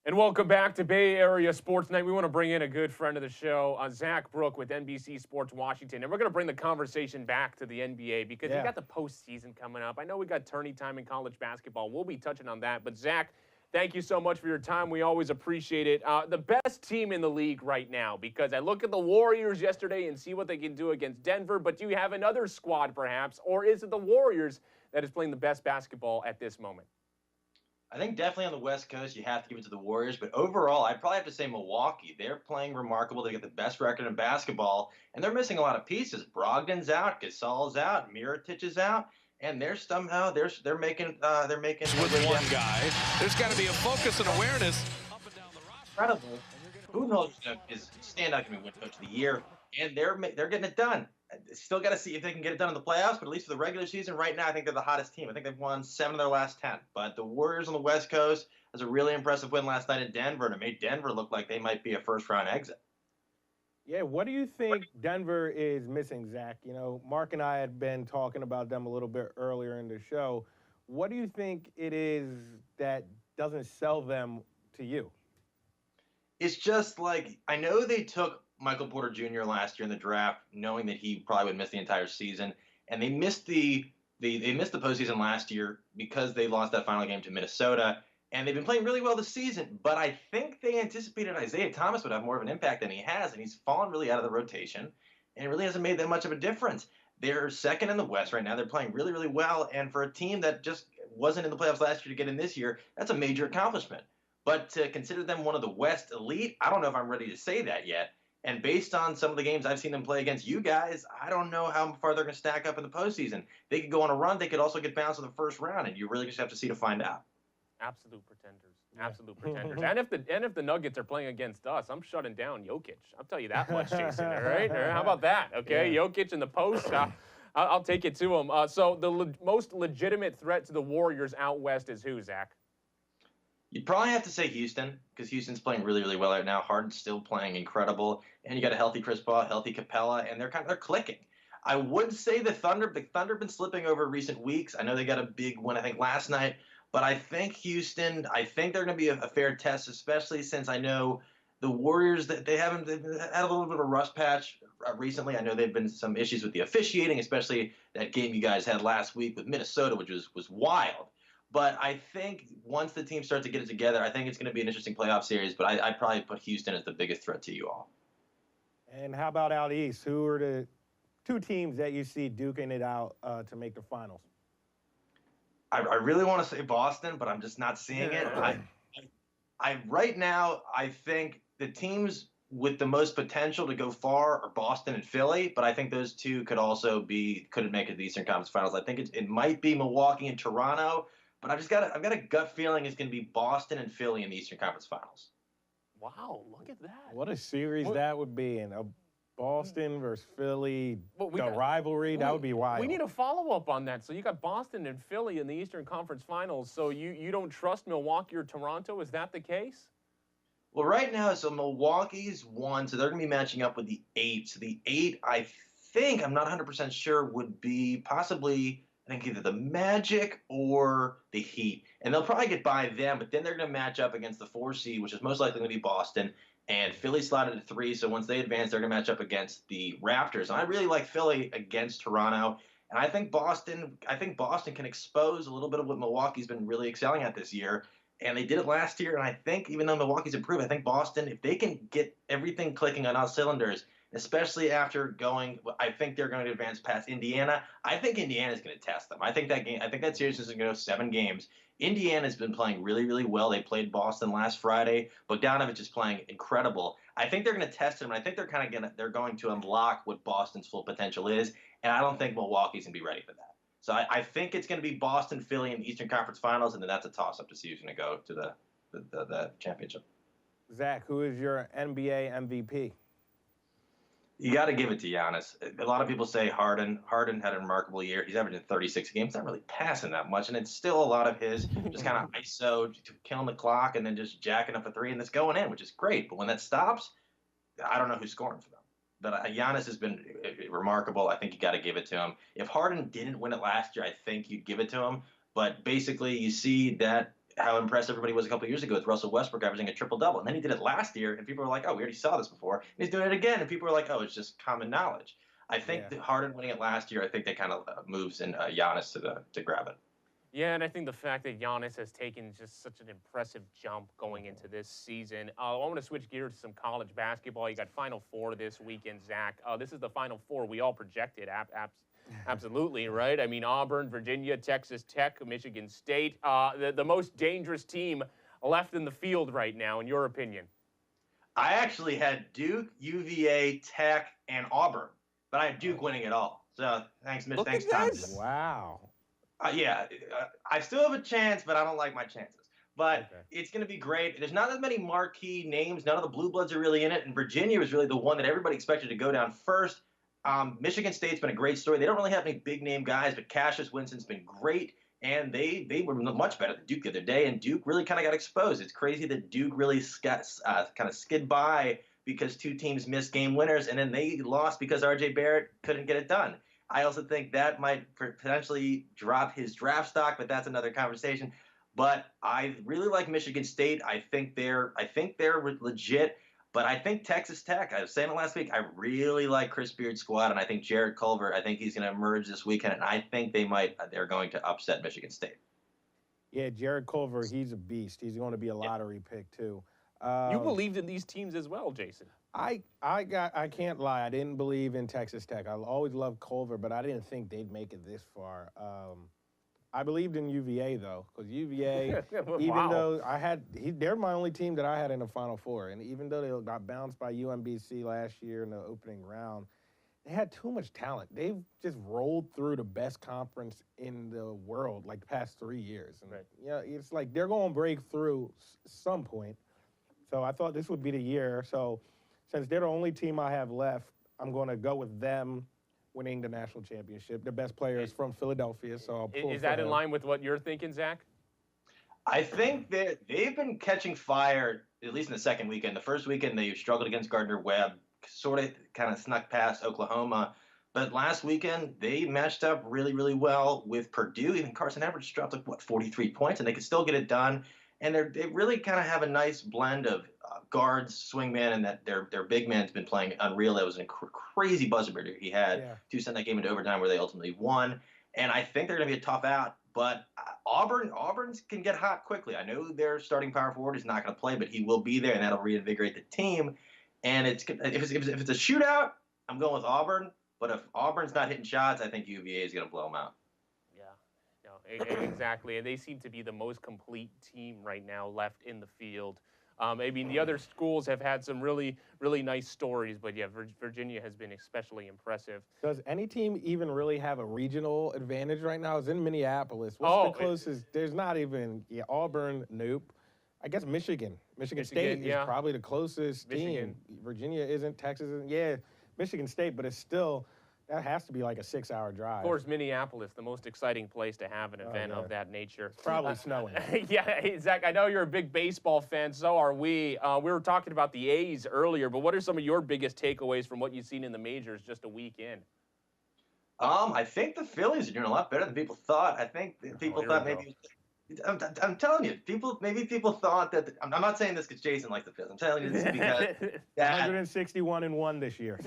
And welcome back to Bay Area Sports Night. We want to bring in a good friend of the show, Zach Brook with NBC Sports Washington. And we're going to bring the conversation back to the NBA because we got the postseason coming up. I know we got tourney time in college basketball. We'll be touching on that. But, Zach, thank you so much for your time. We always appreciate it. The best team in the league right now, because I look at the Warriors yesterday and see what they can do against Denver. But do you have another squad, perhaps? Or is it the Warriors that is playing the best basketball at this moment? I think definitely on the West Coast, you have to give it to the Warriors. But overall, I'd probably have to say Milwaukee. They're playing remarkable. They get the best record in basketball, and they're missing a lot of pieces. Brogdon's out, Gasol's out, Mirotic is out, and they're somehow they're making with one guy. There's got to be a focus and awareness up and down the roster. Incredible. Who knows is standout going to be win coach of the year, and they're getting it done. Still got to see if they can get it done in the playoffs, but at least for the regular season, right now, I think they're the hottest team. I think they've won 7 of their last 10. But the Warriors on the West Coast has a really impressive win last night in Denver, and it made Denver look like they might be a first-round exit. Yeah, what do you think Denver is missing, Zach? You know, Mark and I had been talking about them a little bit earlier in the show. What do you think it is that doesn't sell them to you? It's just like, I know they took Michael Porter Jr. last year in the draft, knowing that he probably would miss the entire season, and they missed the postseason last year because they lost that final game to Minnesota, and they've been playing really well this season. But I think they anticipated Isaiah Thomas would have more of an impact than he has, and he's fallen really out of the rotation, and it really hasn't made that much of a difference. They're second in the West right now. They're playing really, really well, and for a team that just wasn't in the playoffs last year to get in this year, that's a major accomplishment. But to consider them one of the West elite, I don't know if I'm ready to say that yet. And based on some of the games I've seen them play against you guys, I don't know how far they're going to stack up in the postseason. They could go on a run. They could also get bounced in the first round, and you really just have to see to find out. Absolute pretenders. Absolute pretenders. And if the Nuggets are playing against us, I'm shutting down Jokic. I'll tell you that much, Jason. All right? How about that? Okay, yeah. Jokic in the post. I'll take it to him. So the most legitimate threat to the Warriors out west is who, Zach? You'd probably have to say Houston, because Houston's playing really, really well right now. Harden's still playing incredible, and you got a healthy Chris Paul, healthy Capella, and they're clicking. I would say the Thunder have been slipping over recent weeks. I know they got a big win, I think, last night, but I think Houston, I think they're going to be a fair test, especially since I know the Warriors, they've had a little bit of a rust patch recently. I know they've been some issues with the officiating, especially that game you guys had last week with Minnesota, which was wild. But I think once the teams start to get it together, I think it's going to be an interesting playoff series. But I'd probably put Houston as the biggest threat to you all. And how about out east? Who are the two teams that you see duking it out to make the finals? I really want to say Boston, but I'm just not seeing it. I right now, I think the teams with the most potential to go far are Boston and Philly, but I think those two couldn't make it to the Eastern Conference Finals. I think it might be Milwaukee and Toronto. But I've got a gut feeling it's going to be Boston and Philly in the Eastern Conference Finals. Wow, look at that. What a series that would be. And Boston versus Philly, rivalry, that would be wild. We need a follow-up on that. So you got Boston and Philly in the Eastern Conference Finals. So you don't trust Milwaukee or Toronto? Is that the case? Well, right now, so Milwaukee's 1, so they're going to be matching up with the 8. So the 8, I think, I'm not 100% sure, would be possibly – I think either the Magic or the Heat. And they'll probably get by them, but then they're going to match up against the 4 seed, which is most likely going to be Boston. And Philly slotted at 3, so once they advance, they're going to match up against the Raptors. And I really like Philly against Toronto. And I think Boston can expose a little bit of what Milwaukee's been really excelling at this year. And they did it last year, and I think even though Milwaukee's improved, I think Boston, if they can get everything clicking on all cylinders, especially after I think they're going to advance past Indiana. I think Indiana's going to test them. I think that series is going to go 7 games. Indiana's been playing really, really well. They played Boston last Friday. Bogdanovich is playing incredible. I think they're going to test them, and I think they're going to unlock what Boston's full potential is, and I don't think Milwaukee's going to be ready for that. So I think it's going to be Boston, Philly in the Eastern Conference Finals, and then that's a toss-up to see who's going to go to the championship. Zach, who is your NBA MVP? You got to give it to Giannis. A lot of people say Harden. Harden had a remarkable year. He's averaging 36 games. Not really passing that much, and it's still a lot of his just kind of ISO, killing the clock, and then just jacking up a 3, and it's going in, which is great. But when that stops, I don't know who's scoring for them. But Giannis has been remarkable. I think you got to give it to him. If Harden didn't win it last year, I think you'd give it to him. But basically, you see that how impressed everybody was a couple years ago with Russell Westbrook averaging a triple-double. And then he did it last year, and people were like, oh, we already saw this before. And he's doing it again, and people are like, oh, it's just common knowledge. I think that Harden winning it last year, I think that kind of moves in Giannis to grab it. Yeah, and I think the fact that Giannis has taken just such an impressive jump going into this season. I want to switch gears to some college basketball. You got Final Four this weekend, Zach. This is the Final Four we all projected. Absolutely, right? I mean, Auburn, Virginia, Texas Tech, Michigan State. The most dangerous team left in the field right now, in your opinion? I actually had Duke, UVA, Tech, and Auburn, but I have Duke winning it all. So thanks, Mitch. Thanks, Tom. Wow. I still have a chance, but I don't like my chances. But It's going to be great. There's not as many marquee names. None of the Blue Bloods are really in it. And Virginia was really the one that everybody expected to go down first. Michigan State's been a great story. They don't really have any big-name guys, but Cassius Winston's been great. And they were much better than Duke the other day. And Duke really kind of got exposed. It's crazy that Duke really kind of skid by because two teams missed game winners. And then they lost because R.J. Barrett couldn't get it done. I also think that might potentially drop his draft stock, but that's another conversation. But I really like Michigan State. I think they're legit. But I think Texas Tech, I was saying it last week, I really like Chris Beard's squad, and I think Jared Culver, I think he's going to emerge this weekend, and I think they're going to upset Michigan State. Yeah, Jared Culver, he's a beast. He's going to be a lottery pick too. You believed in these teams as well, Jason. I can't lie. I didn't believe in Texas Tech. I always loved Culver, but I didn't think they'd make it this far. I believed in UVA though, because UVA, even though they're my only team that I had in the Final Four, and even though they got bounced by UMBC last year in the opening round, they had too much talent. They've just rolled through the best conference in the world like the past 3 years, and it's like they're going to break through some point. So I thought this would be the year. So since they're the only team I have left, I'm going to go with them winning the national championship. The best player is from Philadelphia, so I'll pull Is that in line with what you're thinking, Zach? I think that they've been catching fire, at least in the second weekend. The first weekend, they struggled against Gardner-Webb, sort of kind of snuck past Oklahoma. But last weekend, they matched up really, really well with Purdue. Even Carson Edwards dropped, 43 points, and they could still get it done. And they really kind of have a nice blend of guards, swingman, and that their big man's been playing unreal. That was a crazy buzzer beater he had to send that game into overtime where they ultimately won. And I think they're going to be a tough out. But Auburn can get hot quickly. I know their starting power forward is not going to play, but he will be there, and that'll reinvigorate the team. And if it's a shootout, I'm going with Auburn. But if Auburn's not hitting shots, I think UVA is going to blow them out. Exactly, and they seem to be the most complete team right now left in the field. I mean, the other schools have had some really, really nice stories, but Virginia has been especially impressive. Does any team even really have a regional advantage right now? It's in Minneapolis. What's the closest? There's not even Auburn, nope. I guess Michigan State is probably the closest team. Virginia isn't, Texas isn't. Michigan State, but it's still. That has to be like a 6-hour drive. Of course, Minneapolis, the most exciting place to have an event of that nature. It's probably snowing. Zach, I know you're a big baseball fan. So are we. We were talking about the A's earlier, but what are some of your biggest takeaways from what you've seen in the majors just a week in? I think the Phillies are doing a lot better than people thought. I think people thought maybe. I'm telling you, people thought that. I'm not saying this because Jason likes the Phillies. I'm telling you this because 161-1 this year.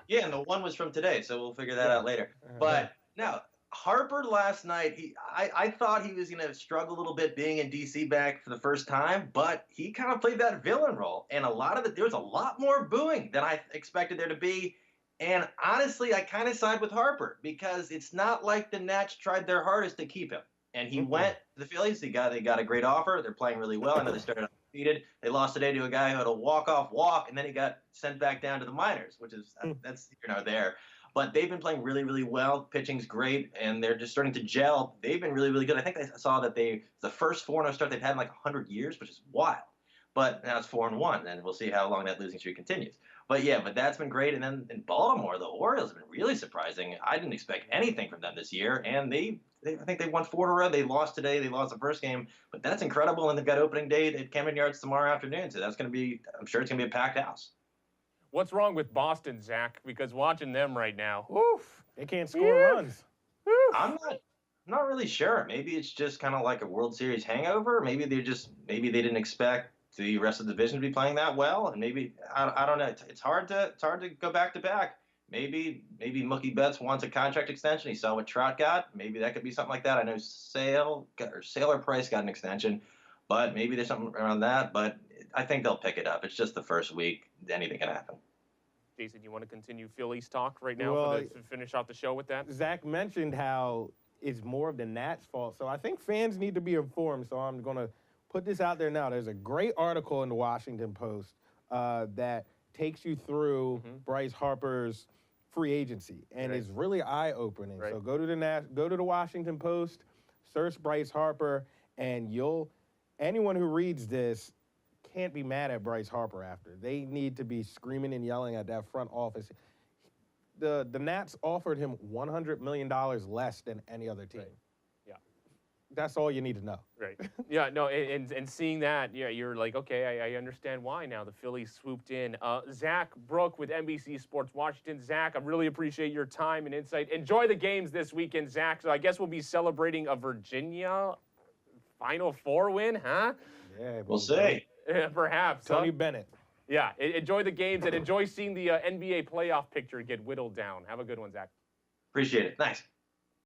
Yeah, and the one was from today, so we'll figure that out later. But no, Harper last night, I thought he was going to struggle a little bit being in D.C. back for the first time, but he kind of played that villain role. And there was a lot more booing than I expected there to be. And honestly, I kind of side with Harper because it's not like the Nats tried their hardest to keep him. And he went to the Phillies. They got a great offer. They're playing really well. I know they started undefeated. They lost today to a guy who had a walk-off walk, and then he got sent back down to the minors, which is that's here nor there. But they've been playing really, really well. Pitching's great, and they're just starting to gel. They've been really, really good. I think I saw that the first 4-0 start they've had in like 100 years, which is wild. But now it's 4-1, and we'll see how long that losing streak continues. But that's been great. And then in Baltimore, the Orioles have been really surprising. I didn't expect anything from them this year, and I think they won 4 in a row. They lost today. They lost the first game, but that's incredible. And they've got opening day at Camden Yards tomorrow afternoon, so that's going to be. I'm sure it's going to be a packed house. What's wrong with Boston, Zach? Because watching them right now, they can't score runs. I'm not really sure. Maybe it's just kind of like a World Series hangover. Maybe maybe they didn't expect the rest of the division to be playing that well, and maybe I don't know. It's hard to go back to back. Maybe Mookie Betts wants a contract extension. He saw what Trout got. Maybe that could be something like that. I know Sale or Price got an extension, but maybe there's something around that. But I think they'll pick it up. It's just the first week. Anything can happen. Jason, you want to continue Phillies talk right now to finish off the show with that? Zach mentioned how it's more of the Nats' fault. So I think fans need to be informed. So I'm going to put this out there now. There's a great article in the Washington Post that takes you through Bryce Harper's free agency, and it's really eye-opening. Right. So go to the Washington Post, search Bryce Harper, and anyone who reads this can't be mad at Bryce Harper after. They need to be screaming and yelling at that front office. The Nats offered him $100 million less than any other team. Right. Yeah. That's all you need to know. Right. Yeah, no, and seeing that, yeah, you're like, okay, I understand why now the Phillies swooped in. Zach Brook with NBC Sports Washington. Zach, I really appreciate your time and insight. Enjoy the games this weekend, Zach. So I guess we'll be celebrating a Virginia Final Four win, huh? Yeah, We'll see. Perhaps. Tony Bennett. Yeah, enjoy the games and enjoy seeing the NBA playoff picture get whittled down. Have a good one, Zach. Appreciate it. Thanks.